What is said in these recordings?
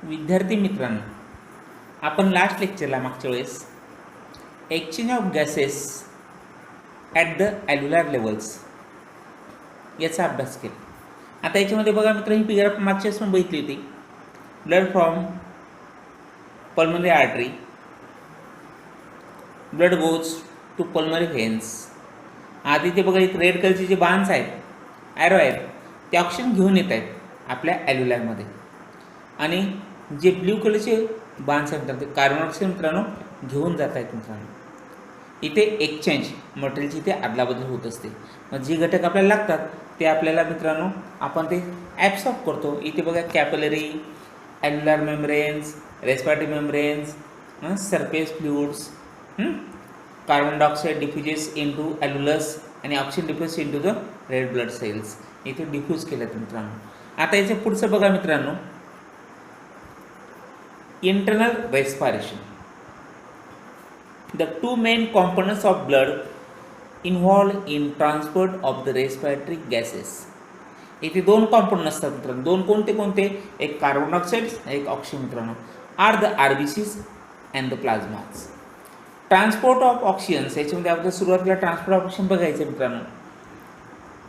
विद्यार्थी मित्रांनो, आपण लास्ट लेक्चरला मागच्या वेळेस exchange of gases at the alveolar levels याचा अभ्यास केला. आता याच्यामध्ये बघा मित्र, ही फिगर आपण मागच्या वेळेस पण बघितली होती. Blood from pulmonary artery, blood goes to pulmonary veins. आधी ते बघा, एक रेड कलरचे जे बान्स आहेत, ॲरो आहेत, ते ऑक्सिजन घेऊन येत आहेत आपल्या ॲल्युलरमध्ये, आणि जे ब्ल्यू कलरचे बान्स आहेत ते कार्बन डायऑक्साईड मित्रांनो घेऊन जात आहेत. मित्रांनो, इथे एक्सचेंज मटेरियलची इथे अदलाबदल होत असते. मग जे घटक आपल्याला लागतात ते आपल्याला मित्रांनो आपण ते ॲब्सॉर्ब करतो. इथे बघा, capillary, alveolar membranes, respiratory membranes, surface fluids, carbon dioxide diffuses into alveolus आणि oxygen diffuse into the red blood cells. इथे डिफ्यूज केलं मित्रांनो. आता याच्या पुढचं बघा मित्रांनो, internal respiration. The two main components of blood involved in transport of the respiratory gases. इथे दोन कॉम्पोनंट असतात मित्रांनो. दोन कोणते? एक कार्बन डायऑक्साईड, एक ऑक्सिजन मित्रांनो. Are the RBCs and the plasmas. Transport of oxygens, याच्यामध्ये आपल्याला सुरुवातीला ट्रान्सपोर्ट ऑफ ऑक्सिजन बघायचं मित्रांनो.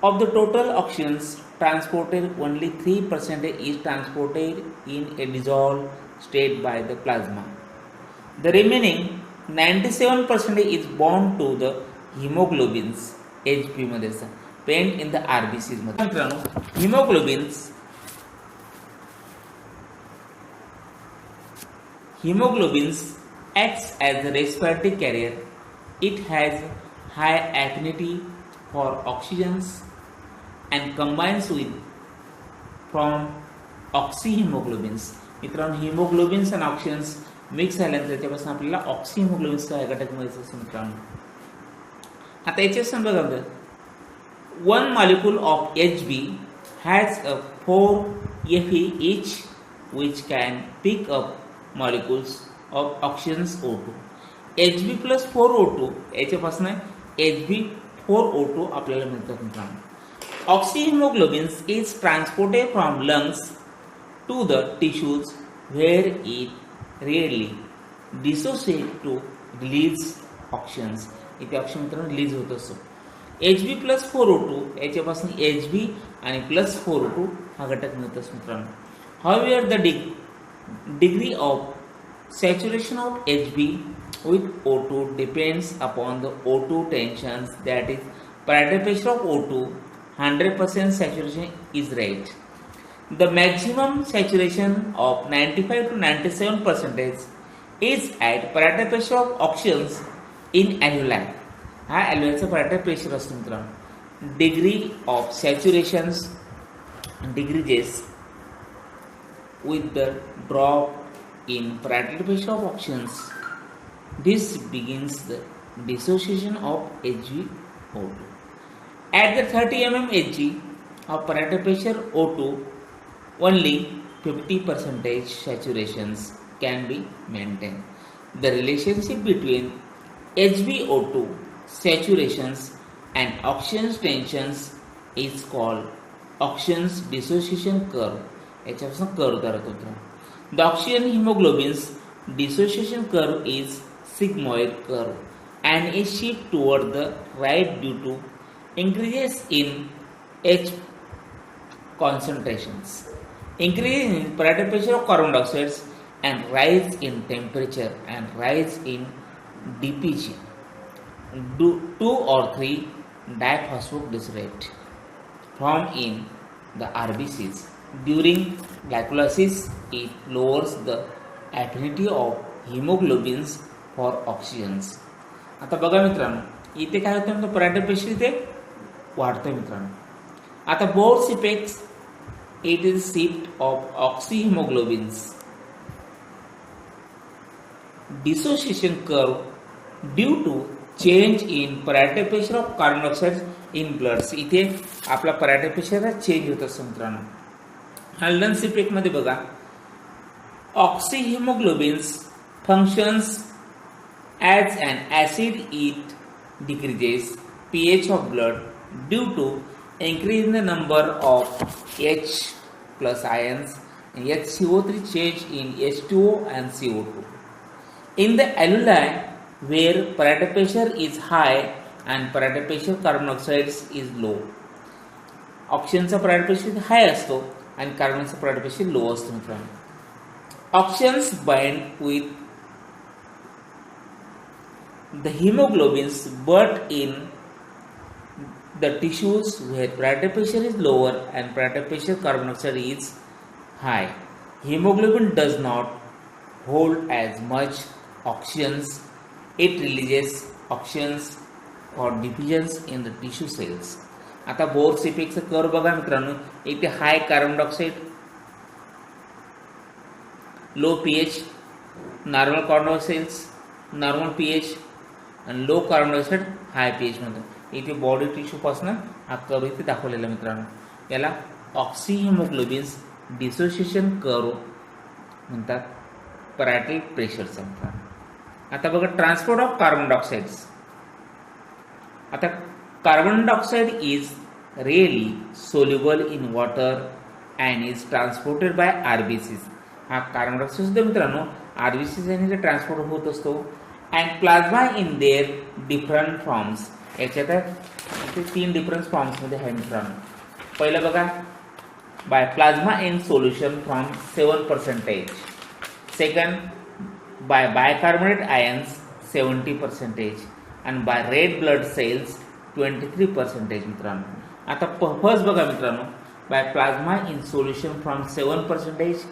Of the total oxygens transported, only 3% is transported in a dissolved state by the plasma. The remaining 97% is bound to the hemoglobins, HP मध्ये pent in the RBCs मध्ये. मित्रांनो, hemoglobins acts as the respiratory carrier. It has high affinity for oxygens and combines with from oxyhemoglobins. मित्रांनो, हिमोग्लोबिन्स आणि oxygens mix झाल्यानंतर त्याच्यापासून आपल्याला ऑक्सिहिमोग्लोबिन्स हा घटक मिळायचा असतो मित्रांनो. आता याच्या बघा, 1 molecule of Hb has a 4 Fe each, which can pick up molecules of oxygens O2. Hb plus 4O2 याच्यापासून Hb4O2 आपल्याला मिळतात मित्रांनो. Oxyhemoglobins is transported from lungs to the tissues where it readily dissociates to release oxygens. इथे oxygen मित्रांनो release होत असतो. Hb plus 4O2 याच्यापासून Hb आणि प्लस 4O2 हा घटक मिळत असतो मित्रांनो. However, the degree of saturation of Hb with O2 depends upon the O2 tensions, that is, parietal pressure of O2. 100% saturation is right. The maximum saturation of 95 to 97% is at parietal pressure of oxygens in alveoli. हा ॲल्व्युलरचा parietal pressure असतो मित्रांनो. Degree of saturations decreases with the drop in parietal pressure of oxygens. This begins the dissociation of HbO2. At the 30 mm Hg of parietal pressure O2, only 50% saturations can be maintained. The relationship between HbO2 saturations and oxygen tensions is called oxygen dissociation curve. याच्यापासून curve तयार होतो. The oxygen hemoglobins dissociation curve is sigmoid curve and is shifted toward the right due to increases in H concentrations, increase in parietal pressure of carbon dioxide, and rise in temperature and rise in DPG, 2 or 3 diphosphoglycerate formed in the RBCs. During glycolysis, it lowers the affinity of hemoglobins for oxygens. आता बघा मित्रांनो, इथे काय होतं तर parietal pressure इथे वाढतोय मित्रांनो. आता Bohr's effects, it is shift of oxyhemoglobins, dissociation curve due to change in parietal pressure of carbon dioxide in bloods. इथे आपला parietal pressure हा चेंज होत असतो मित्रांनो. हल्डन्स इफेक्ट मध्ये बघा, oxyhemoglobins functions as an acid. It decreases pH of blood due to increase in the number of H plus ions HCO3 change in H2O and CO2. In the alveoli where parietal pressure is high and parietal pressure carbon dioxide is low, ऑक्सिजनचा parietal pressure हाय असतो आणि कार्बनचा parietal pressure low असतो मित्रांनो. Oxygens bind with the hemoglobins but in the tissues where parietal pressure is lower and parietal pressure carbon dioxide is high, hemoglobin does not hold as much oxygens. It releases oxygens for diffusions in the tissue cells. आता Bohr's इफेक्टचा curve बघा मित्रांनो, इथे high carbon dioxide, low pH, normal carbon dioxide, normal pH आणि low carbon dioxide high pH मध्ये. इथे body tissue पासून हा कर्व इथे दाखवलेला मित्रांनो. याला ऑक्सी हिमोग्लोबिन्स डिसोसिएशन कर्व म्हणतात पॅराइटल प्रेशरचा मित्रांनो. आता बघा ट्रान्सपोर्ट ऑफ कार्बन डायऑक्साइड्स. आता carbon dioxide is really soluble in water and is transported by RBCs. हा कार्बन डायऑक्साइड सुद्धा मित्रांनो आरबीसीज यांनी ट्रान्सपोर्ट होत असतो. And plasma in their different forms. याच्यात 3 डिफरंट फॉर्म्समध्ये आहे मित्रांनो. पहिलं बघा by plasma in solution from 7%. Second by bicarbonate ions 70% आणि बाय रेड ब्लड सेल्स 23% मित्रांनो. आता फर्स्ट बघा मित्रांनो, by plasma in solution from 7%,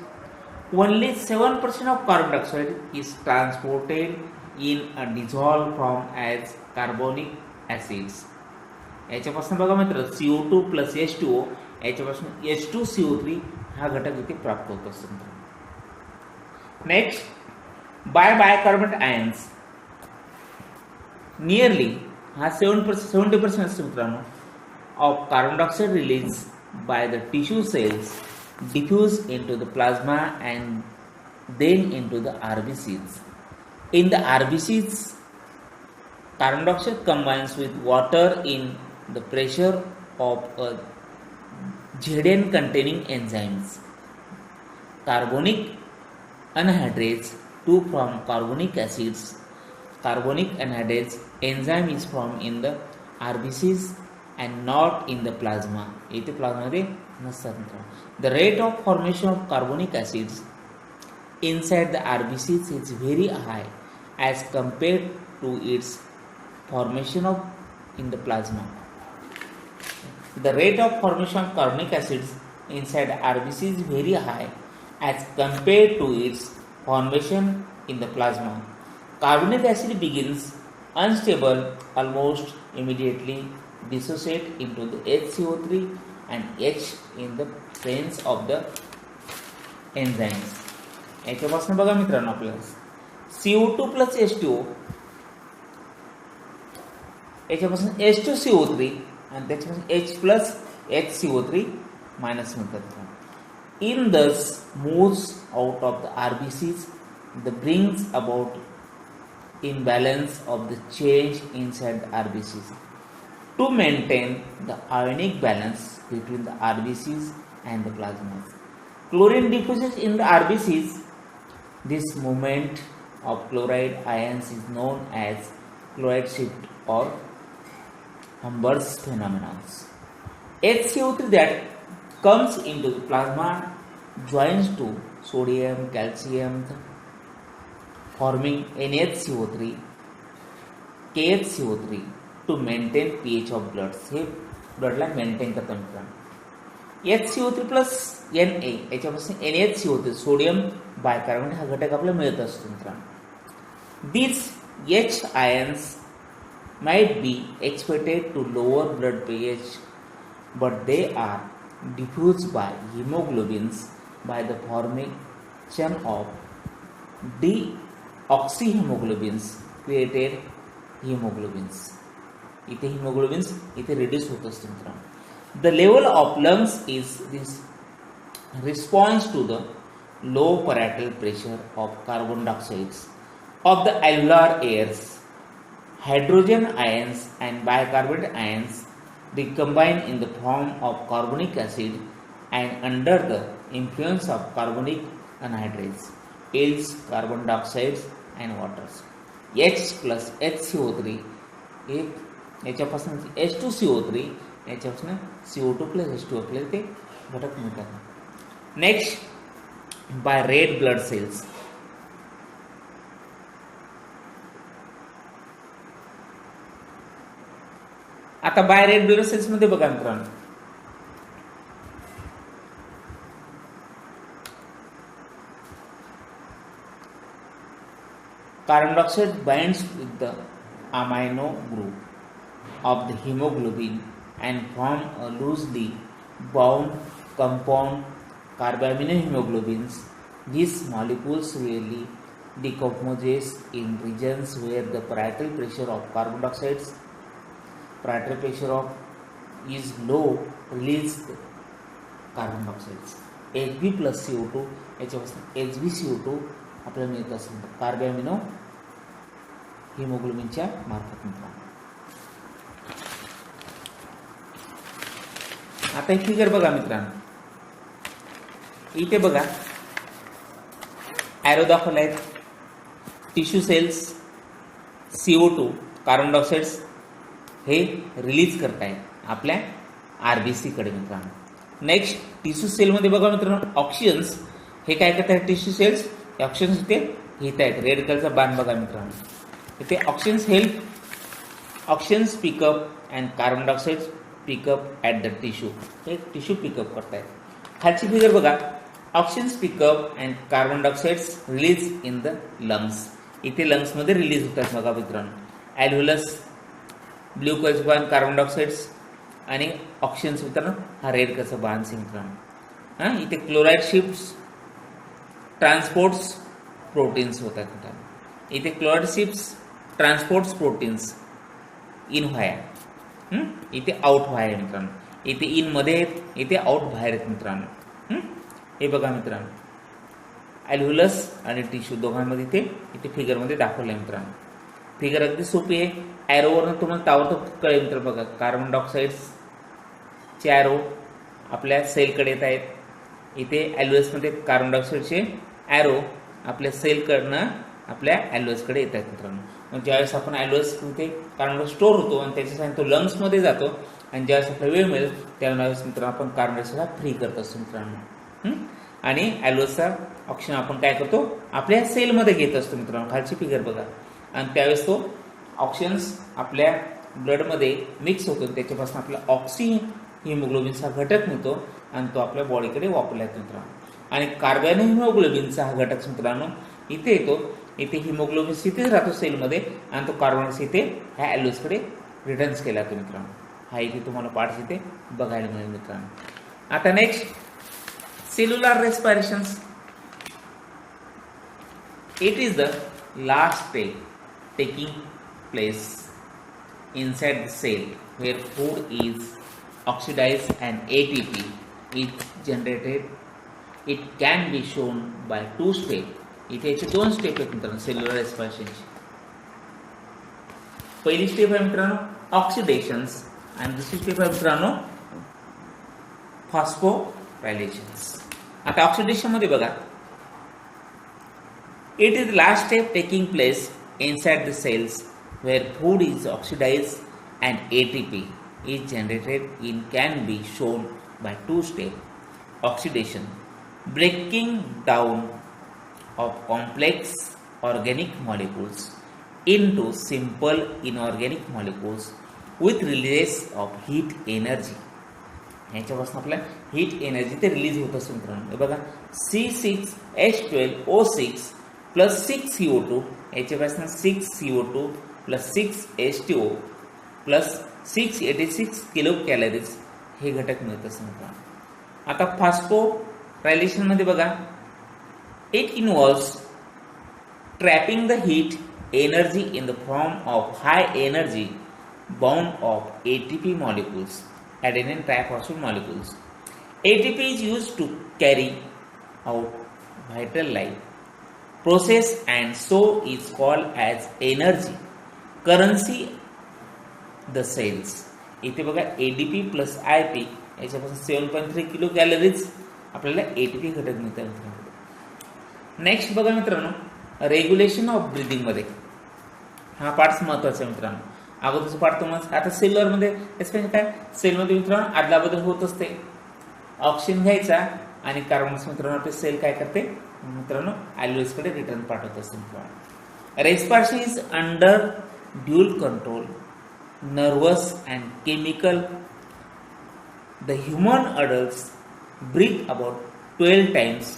only 7% of carbon dioxide is transported in a dissolved form as carbonic acids. याच्यापासून बघा मित्र CO2 plus H2O, याच्यापासून H2CO3 हा घटक इथे प्राप्त होत असतो. Next by bicarbonate ions nearly हा 70% असतो मित्रांनो of carbon dioxide release by the tissue cells diffuse into the plasma and then into the RBCs. In the RBCs, carbon dioxide combines with water in the pressure of a Zn containing enzymes. Carbonic anhydrase 2 from carbonic acids. Carbonic anhydrase enzyme is formed in the RBCs and not in the plasma. इथे plasma मध्ये नसतात. The rate of formation of carbonic acids inside the RBCs is very high as compared to its formation in the plasma. The rate of formation of carbonic acids inside the RBC is very high as compared to its formation in the plasma. Carbonic acid begins unstable almost immediately, dissociate into the HCO3 and H in the presence of the enzymes. याच्यापासून बघा मित्रांनो आपल्याला CO2 plus H2O, याच्यापासून H2CO3 आणि त्याच्यापासून H plus HCO3 minus मिळतात. In thus moves out of the RBCs, that brings about imbalance of the change inside the RBCs. To maintain the ionic balance between the RBCs and the plasmas, chlorine diffuses in the RBCs. This movement of chloride ions is known as chloride shift or Humbert's phenomenon. HCO3 that comes into the plasma joins to sodium, calcium, forming NaHCO3, KHCO3 to maintain pH of blood. हे ब्लडला maintain करतात मित्रांनो. HCO3 plus Na याच्यापासून NaHCO3 sodium bicarbonate हा घटक आपल्याला मिळत असतो मित्रांनो. These H ions might be expected to lower blood pH, but they are diffused by hemoglobins by the formation of deoxyhemoglobins created hemoglobins. इथे hemoglobins इथे reduce होत असते मित्रांनो. The level of lungs is this response to the low parietal pressure of carbon dioxide of the alveolar airs. Hydrogen ions and bicarbonate ions recombine in the form of carbonic acid and under the influence of carbonic anhydrase, yields carbon dioxide and waters. H plus HCO3 हे याच्यापासून H2CO3 याच्यापासून CO2 plus H2O आपल्याला ते घटक मिळतात. Next by red blood cells. आता by red blood cells मध्ये बघा मित्रांनो, carbon dioxide binds with the amino group of the hemoglobin and form a loosely bound compound carbaminohemoglobins. These molecules rarely decompose in regions where the parietal pressure of carbon dioxide is low. Released carbon dioxide Hb plus CO2 याच्यापासून HbCO2 आपल्याला मिळत असेल कार्बॅमिनो हिमोग्लोबिनच्या मार्फत मिळतात. आता एक figure बघा मित्रांनो, इथे बघा ॲरो दाखवला आहे. Tissue cells CO2 carbon dioxide हे रिलीज करतायत आपल्या RBC कडे मित्रांनो. नेक्स्ट टिश्यू सेलमध्ये बघा मित्रांनो, ऑक्सिजन्स हे काय करतात, टिश्यू सेल्स ऑक्सिजन्स इथे घेत आहेत. रेड कलरचा बाण बघा मित्रांनो, इथे oxygens pickup and carbon dioxide pickup at the tissue, हे टिश्यू पिकअप करतायत. खालची फिगर बघा, oxygens pickup and carbon dioxide release in the lungs, इथे लंग्समध्ये रिलीज होतात बघा मित्रांनो. ॲल्व्होलस ब्ल्यू कलरचा बाण कार्बन डायऑक्साइड आणि ऑक्सिजन्स मित्रांनो हा रेड कलरचा बाण मित्रांनो. इथे क्लोराईड शिफ्ट्स ट्रान्सपोर्ट्स प्रोटीन्स होतात मित्रांनो. इथे chloride shifts transports proteins in via, इथे आउट व्हाया मित्रांनो. इथे इन मध्ये आहेत, इथे आउट बाहेर आहेत मित्रांनो. हे बघा मित्रांनो, ॲल्व्होलस आणि टिश्यू दोघांमध्ये इथे फिगरमध्ये दाखवलं आहे मित्रांनो. फिगर अगदी सोपी आहे. ॲरोवरनं तुम्हाला ताबडतोब कळेल मित्र. बघा कार्बन डायऑक्साईडचे ॲरो आपल्या सेलकडे येत आहेत. इथे ॲल्व्होलसमध्ये कार्बन डायऑक्साईडचे ॲरो आपल्या सेलकडनं आपल्या ॲल्व्होलसकडे येत आहेत मित्रांनो. मग ज्यावेळेस आपण ॲल्व्होलसमध्ये कार्बन डायऑक्साईड स्टोअर होतो आणि त्याच्यासाठी तो लंग्समध्ये जातो आणि ज्यावेळेस आपला वेळ मिळेल त्यावेळेस मित्रांनो आपण कार्बन डायऑक्साईड हा फ्री करत असतो मित्रांनो. आणि ॲल्व्होलसचा ऑक्सिजन आपण काय करतो, आपल्या सेलमध्ये घेत असतो मित्रांनो. खालची फिगर बघा. आणि त्यावेळेस तो ऑक्सिजन्स आपल्या ब्लडमध्ये मिक्स होतो, त्याच्यापासून आपला ऑक्सी हिमोग्लोबिनचा घटक मिळतो आणि तो आपल्या बॉडीकडे वापरला जातो मित्रांनो. आणि कार्बन हिमोग्लोबिनचा हा घटक मित्रांनो इथे येतो. इथे हिमोग्लोबिन इथेच राहतो सेलमध्ये आणि तो कार्बन इथे ह्या ॲल्व्होलसकडे रिटर्न्स केला जातो मित्रांनो. हा इथे तुम्हाला पार्ट्स इथे बघायला मिळेल मित्रांनो. आता next cellular respirations. It is the last step taking place inside the cell where food is oxidized and ATP is generated. It can be shown by two steps. इथे याचे दोन स्टेप आहेत मित्रांनो सेल्युलर रेस्पिरेशनची. पहिली स्टेप आहे मित्रांनो ऑक्सिडेशन्स आणि दुसरी स्टेप आहे मित्रांनो फॉस्फोरायलेशन्स. आता ऑक्सिडेशन मध्ये बघा, it is last step taking place inside the cells where food is oxidized and ATP is generated. It can be shown by two steps. Oxidation, breaking down of complex organic molecules into simple inorganic molecules with release of heat energy. ह्याच्यापासून आपल्या heat energy ते release होत असते मित्रांनो. हे बघा C6H12O6 plus 6CO2 याच्यापासून 6CO2 plus 6H2O plus 686 kilo calories हे घटक मिळत असते मित्रांनो. आता फॉस्फोरायलेशन मध्ये बघा, it involves trapping the heat energy in the form of high energy bound of ATP molecules, adenine triphosphate molecules. ATP is used to carry out vital life process and so is called as energy currency the cells. इथे बघा ADP plus IP याच्यापासून 7.3 kilo calories आपल्याला ATP घटक मिळतात मित्रांनो. Next बघा मित्रांनो, regulation of ब्रिदिंगमध्ये हा पार्ट महत्वाचा आहे मित्रांनो. अगोदरचा पार्ट तुम्हाला आता सेलरमध्ये म्हणजे काय, सेलमध्ये मित्रांनो आदलाबदल होत असते. ऑक्सिजन घ्यायचा आणि कार्बन मित्रांनो आपले सेल काय करते मित्रांनो, कडे रिटर्न पाठवत असते मित्रांनो. Respiration is under dual control, nervous and chemical. The human adults breathe about 12 times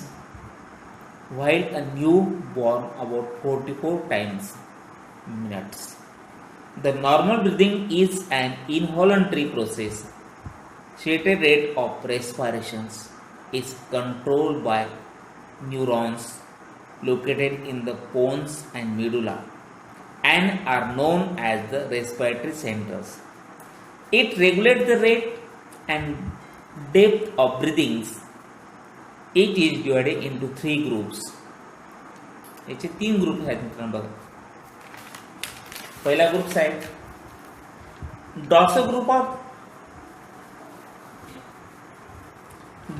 while a newborn about 44 times minutes. The normal breathing is an involuntary process. Stated rate of respirations is controlled by neurons located in the pons and medulla and are known as the respiratory centers. It regulates the rate and depth of breathings. It is divided into 3 groups. याचे 3 group आहेत मित्रांनो बघा. पहिला group आहे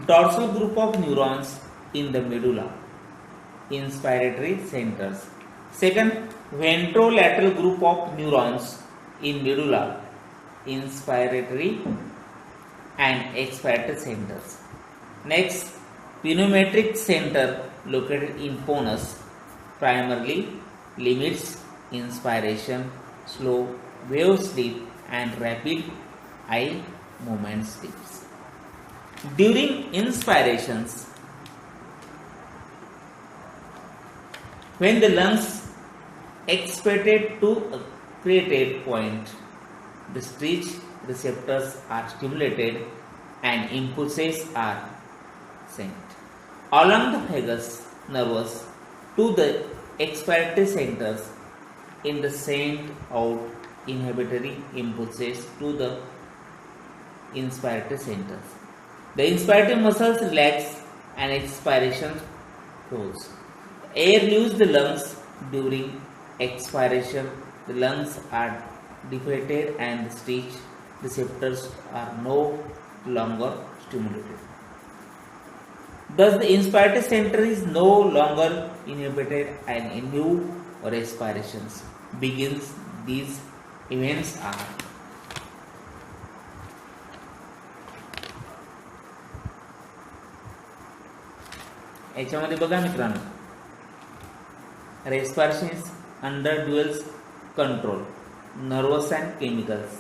dorsal group of neurons in the medulla, inspiratory centers. Second, ventrolateral group of neurons in medulla, inspiratory and expiratory centers. Next, pneumatic center located in ponus, primarily limits inspiration, slow wave sleep and rapid eye movement sleeps. During inspirations, when the lungs expanded to a created point, the stretch receptors are stimulated and impulses are sent along the vagus nervous to the expiratory centers. In the sent out inhibitory impulses to the inspiratory centers. The inspiratory muscles relax and expiration flows. Air leaves the lungs during expiration. The lungs are deflated and the stretch receptors are no longer stimulated. Thus, the inspiratory center is no longer inhibited and a new respirations begins. These events are याच्यामध्ये बघा मित्रांनो, respiration is under dual control, nervous and chemicals.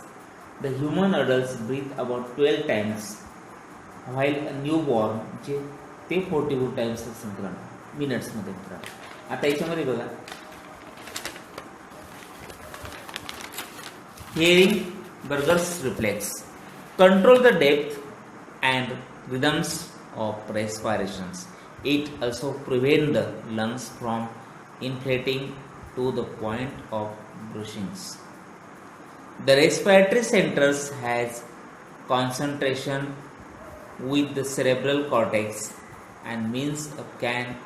The human adults breathe about 12 times while a newborn जे ते 44 times मित्रांनो minutes मध्ये मित्रांनो. आता याच्यामध्ये बघा, hearing Burger's reflex control the depth and rhythms of respirations. It also prevents the lungs from inflating to the point of brushings. The respiratory centers has concentration with the cerebral cortex and means can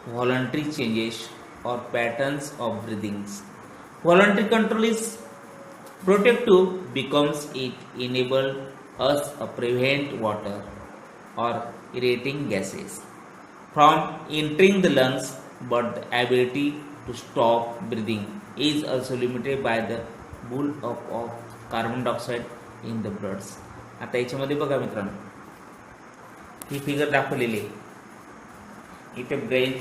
voluntary changes or patterns of breathings. Voluntary control is protective becomes it enable us to prevent water or irritating gases from entering the lungs, but the ability to stop breathing is also limited by the buildup of carbon dioxide in the bloods. आता याच्यामध्ये बघा मित्रांनो, ही figure दाखवलेली आहे. इथे brain,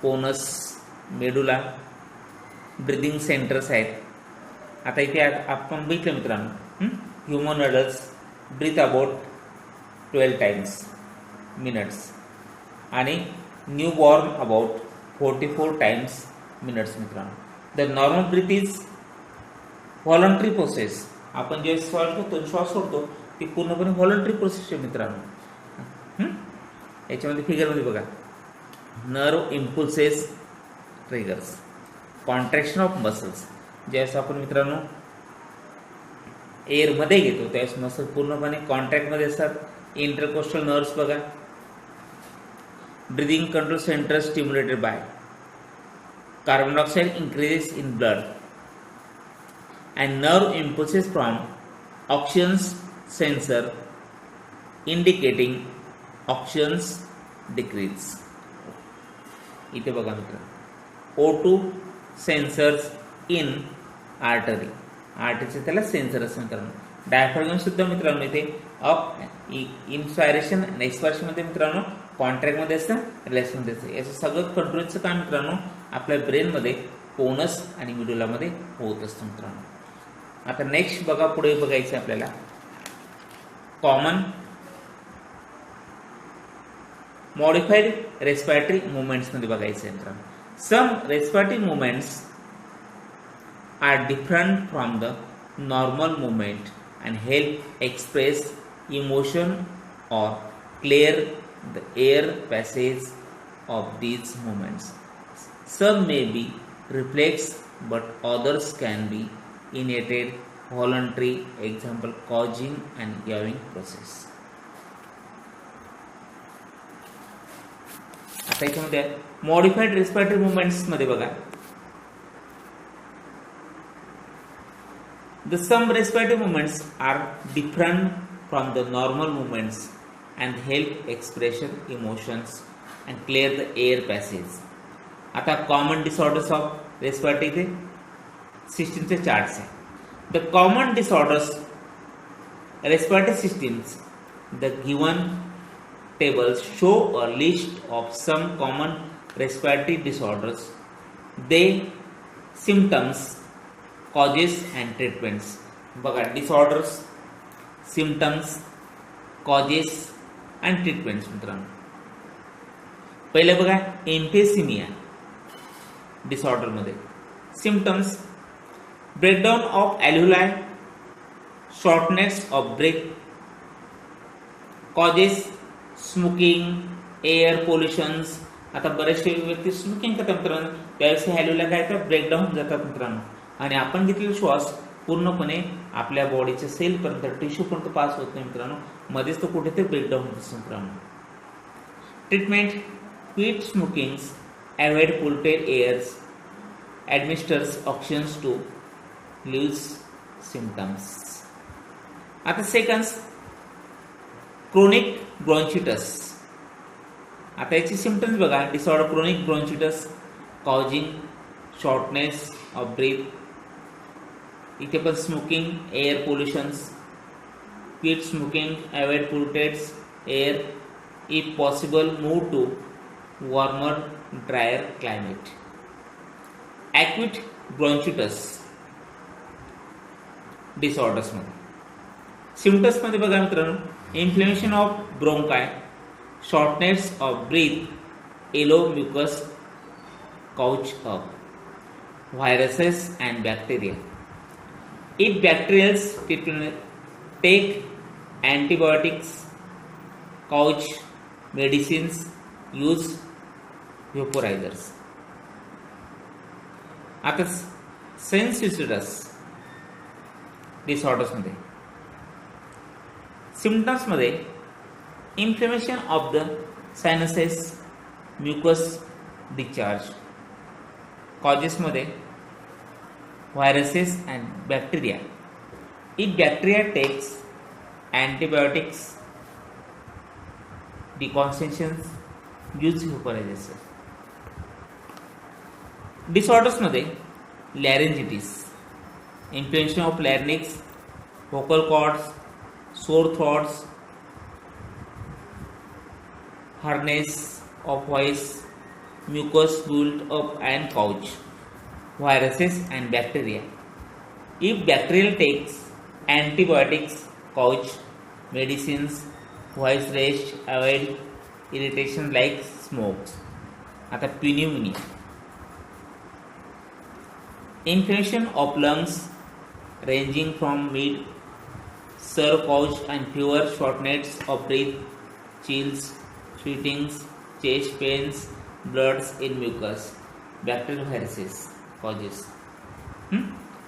pons, medulla, breathing centres आहेत. आता इथे आपण बघितलं मित्रांनो, human adults breathe about 12 times minutes आणि न्यूबॉर्न अबाउट 44 टाइम्स मिनिट्स मित्रांनो. The normal breath is voluntary process. आपण जे श्वास सोडतो ती पूर्णपणे व्हॉलंटरी प्रोसेस आहे मित्रांनो. याच्यामध्ये फिगरमध्ये बघा, nerve impulses triggers, contraction of muscles. ज्यावेळेस आपण मित्रांनो एअरमध्ये घेतो त्यावेळेस मसल पूर्णपणे कॉन्ट्रॅक्टमध्ये असतात. इंटरकोस्टल नर्व्स बघा, breathing control centers stimulated by carbon dioxide increases in blood and nerve impulses from oxygen sensor indicating oxygens decrease. इथे बघा मित्र, O2 सेन्सर्स इन आर्टरी. आर्टरीचे त्याला सेन्सर असं मित्रांनो. डायफ्रागम सुद्धा मित्रांनो इथे इन्स्पायरेशन आणि एक्सपायरेशन मध्ये मित्रांनो कॉन्ट्रॅक्ट मध्ये असतं, रिलॅक्स मध्ये असतं. याचं सगळं कंट्रोलचं काम मित्रांनो आपल्या ब्रेन मध्ये पोनस आणि मिडुला मध्ये होत असतं मित्रांनो. आता नेक्स्ट बघा, पुढे बघायचं आपल्याला कॉमन मॉडिफाईड रेस्पिरेटरी मुवमेंट्स मध्ये बघायचं आहे मित्रांनो. Some respiratory movements are different from the normal movement and help express emotion or clear the air passage of these movements. Some may be reflex, but others can be innate, voluntary, example causing and yawing process. आता याच्यामध्ये modified respiratory movements मध्ये बघा, the some respiratory movements are different from the normal movements and help expression emotions and clear the air passage. आता common disorders of respiratory system चे charts है. The common disorders respiratory systems, the given tables show a list of some common respiratory disorders, they symptoms, causes and treatments. बघा, disorders, symptoms, causes and treatments मित्रांनो. पहिले बघा emphysema disorder मध्ये symptoms breakdown of alveoli, shortness of breath. Causes smoking, air pollutions. आता बरेचसे व्यक्ती smoking करतात मित्रांनो, त्यावेळेस ॲल्व्होलाई काय तर ब्रेकडाऊन होऊन जातात मित्रांनो, आणि आपण घेतलेला श्वास पूर्णपणे आपल्या बॉडीच्या सेलपर्यंत, टिश्यूपर्यंत पास होत नाही मित्रांनो, मध्येच तो कुठेतरी ब्रेकडाऊन होत मित्रांनो. Treatment quit smoking, avoid polluted airs, administers oxygens to lives symptoms. आता सेकंड क्रोनिक ब्रॉन्चिटस. आता याची सिम्पटम्स बघा, disorder chronic bronchitis causing shortness of breath. इथे पण smoking, air pollutions, quit smoking, avoid polluted air, if possible move to warmer drier climate. Acute bronchitis disorders मध्ये symptoms मध्ये बघा मित्रांनो, inflammation of bronchi, shortness of breath, yellow mucus couch up, viruses and bacteria. If bacterial treatment, take antibiotics, couch medicines, use vaporizers. आता sensitivities disorders मध्ये symptoms मध्ये inflammation of the sinuses, mucus discharge. Causes मध्ये viruses and bacteria. If bacteria takes antibiotics, decongestants, use vaporizers. Disorders मध्ये laryngitis, inflammation of larynx, vocal cords, sore throats, hardness of voice, mucus built up and couch, viruses and bacteria. If bacterial takes antibiotics, couch medicines, voice rest, avoid irritation like smokes. आता pneumonia, inflammation of lungs ranging from mid, sore couch and fever, shortness of breath, chills, sweatings, chest pains, bloods in mucus, bacterial viruses causes.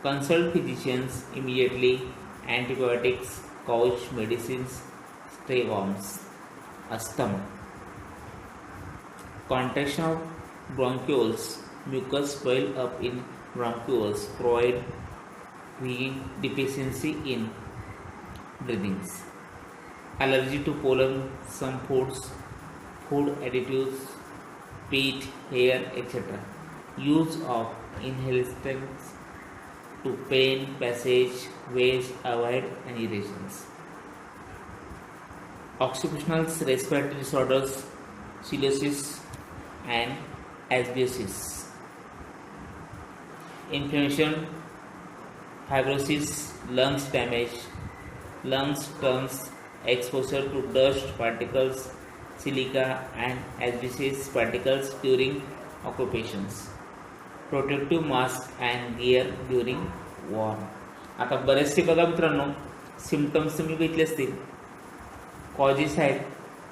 Consult physicians immediately. Antibiotics, couch medicines, stay warms. Asthma, contraction of bronchioles, mucus swell up in bronchioles, provide deficiency in breathings. allergy to pollen, some foods, food additives, peat, hair, etc. Use of inhalants to pain, passage, ways, avoid and irritations. Occupational respiratory disorders, cirrhosis and asbestosis. Inflammation, fibrosis, lungs damage, lungs turns, exposure to dust particles, silica and asbestos particles during occupations. Protective mask and gear during war. आता बरेचसे बघा मित्रांनो symptoms तुम्ही बघितले असतील. Causes आहेत,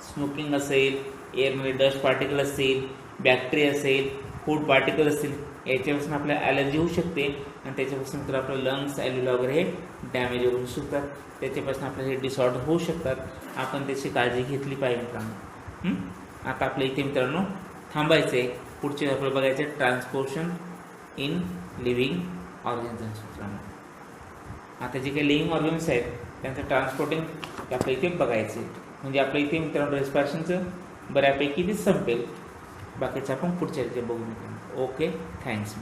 smoking असेल, एअरमध्ये dust particle असतील, बॅक्टेरिया असेल, फूड पार्टिकल असतील, याच्यापासून आपल्याला ॲलर्जी होऊ शकते आणि त्याच्यापासून तर आपलं लंग्स ॲल्युला वगैरे हे डॅमेज होऊ शकतात. त्याच्यापासून आपल्याला हे डिसऑर्डर होऊ शकतात. आपण त्याची काळजी घेतली पाहिजे मित्रांनो. आता आपल्या इथे मित्रांनो थांबायचं आहे. पुढचे आपल्याला बघायचे ट्रान्सपोर्शन इन लिव्हिंग ऑर्गन्स मित्रांनो. आता जे काही लिव्हिंग ऑर्गन्स आहेत त्यांचं ट्रान्सपोर्टिंग आपल्या इथे बघायचे. म्हणजे आपल्या इथे मित्रांनो रेस्पिरेशनचं बऱ्यापैकी ते संपेल. बाकीचं आपण पुढच्या इथे बघू मित्रांनो. Okay, thanks.